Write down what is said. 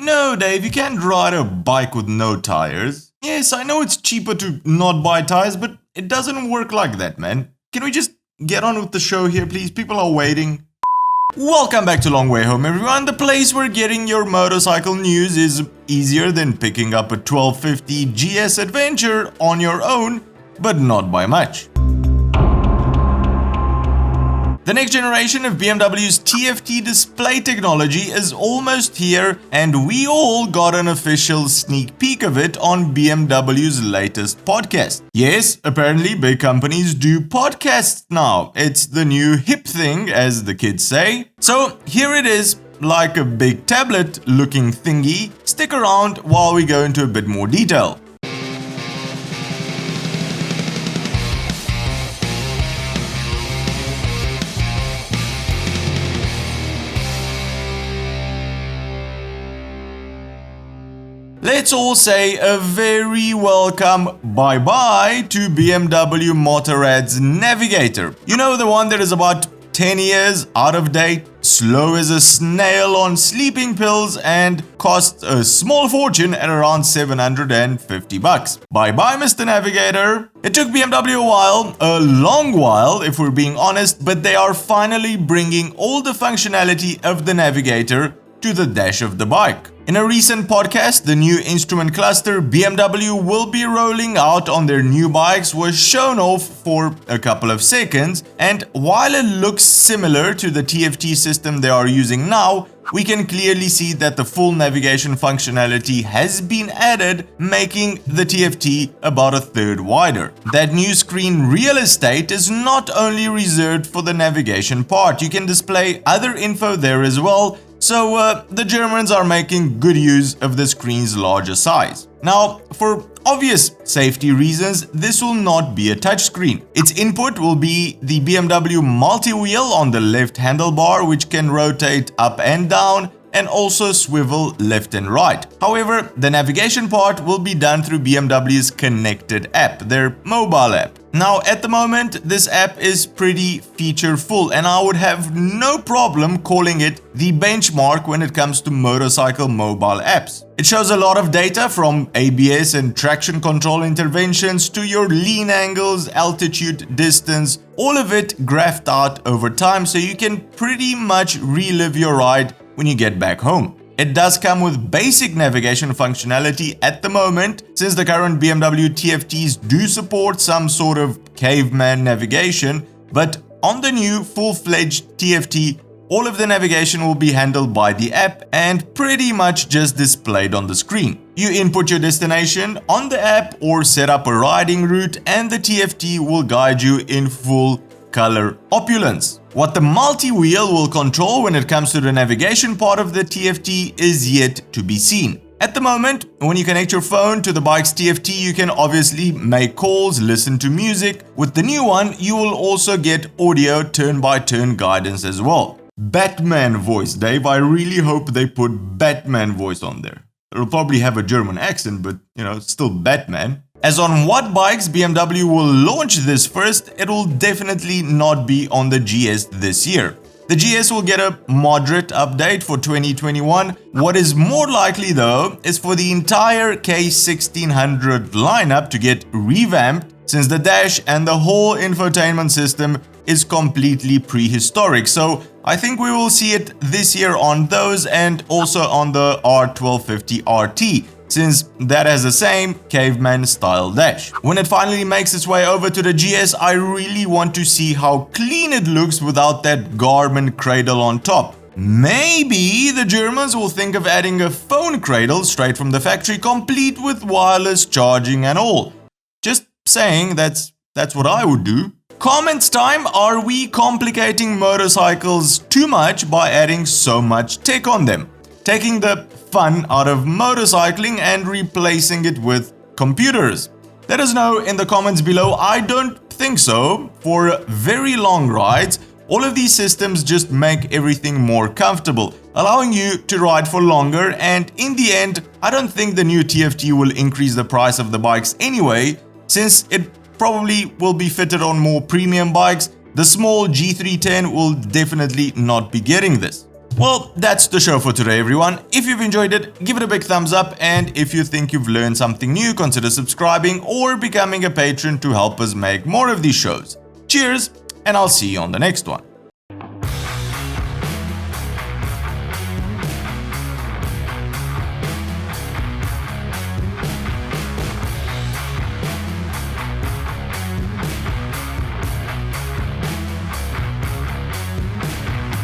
No, Dave, you can't ride a bike with no tires. Yes, I know it's cheaper to not buy tires, but it doesn't work like that, man. Can we just get on with the show here, please? People are waiting. Welcome back to Long Way Home, everyone. The place where getting your motorcycle news is easier than picking up a 1250 GS Adventure on your own, but not by much. The next generation of BMW's TFT display technology is almost here, and we all got an official sneak peek of it on BMW's latest podcast. Yes, apparently big companies do podcasts now. It's the new hip thing, as the kids say. So here it is, like a big tablet looking thingy. Stick around while we go into a bit more detail. Let's all say a very welcome bye-bye to BMW Motorrad's Navigator. You know, the one that is about 10 years out of date, slow as a snail on sleeping pills, and costs a small fortune at around $750. Bye-bye, Mr. Navigator. It took BMW a long while if we're being honest, but they are finally bringing all the functionality of the Navigator to the dash of the bike. In a recent podcast, the new instrument cluster BMW will be rolling out on their new bikes was shown off for a couple of seconds, and while it looks similar to the TFT system they are using now, we can clearly see that the full navigation functionality has been added, making the TFT about a third wider. That new screen real estate is not only reserved for the navigation part, you can display other info there as well. So the Germans are making good use of the screen's larger size. Now, for obvious safety reasons, this will not be a touchscreen. Its input will be the BMW multi-wheel on the left handlebar, which can rotate up and down and also swivel left and right. However, the navigation part will be done through BMW's connected app, their mobile app. Now, at the moment, this app is pretty feature-full, and I would have no problem calling it the benchmark when it comes to motorcycle mobile apps. It shows a lot of data from ABS and traction control interventions to your lean angles, altitude, distance, all of it graphed out over time, so you can pretty much relive your ride when you get back home. It does come with basic navigation functionality at the moment, since the current BMW TFTs do support some sort of caveman navigation, but on the new full-fledged TFT, all of the navigation will be handled by the app and pretty much just displayed on the screen. You input your destination on the app or set up a riding route, and the TFT will guide you in full color opulence. What the multi-wheel will control when it comes to the navigation part of the TFT is yet to be seen. At the moment, when you connect your phone to the bike's TFT, you can obviously make calls, listen to music. With the new one, you will also get audio turn-by-turn guidance as well. Batman voice, Dave. I really hope they put Batman voice on there. It'll probably have a German accent, but still Batman. As on what bikes BMW will launch this first, it will definitely not be on the GS this year. The GS will get a moderate update for 2021. What is more likely though is for the entire K1600 lineup to get revamped, since the dash and the whole infotainment system is completely prehistoric. So I think we will see it this year on those, and also on the R1250 RT, since that has the same caveman style dash. When it finally makes its way over to the GS, I really want to see how clean it looks without that Garmin cradle on top. Maybe the Germans will think of adding a phone cradle straight from the factory, complete with wireless charging and all. Just saying, that's what I would do. Comments time. Are we complicating motorcycles too much by adding so much tech on them? Taking the fun out of motorcycling and replacing it with computers? Let us know in the comments below. I don't think so. For very long rides, all of these systems just make everything more comfortable, allowing you to ride for longer, and in the end, I don't think the new TFT will increase the price of the bikes anyway, since it probably will be fitted on more premium bikes. The small G310 will definitely not be getting this. Well, that's the show for today, everyone. If you've enjoyed it, give it a big thumbs up, and if you think you've learned something new, consider subscribing or becoming a patron to help us make more of these shows. Cheers, and I'll see you on the next one.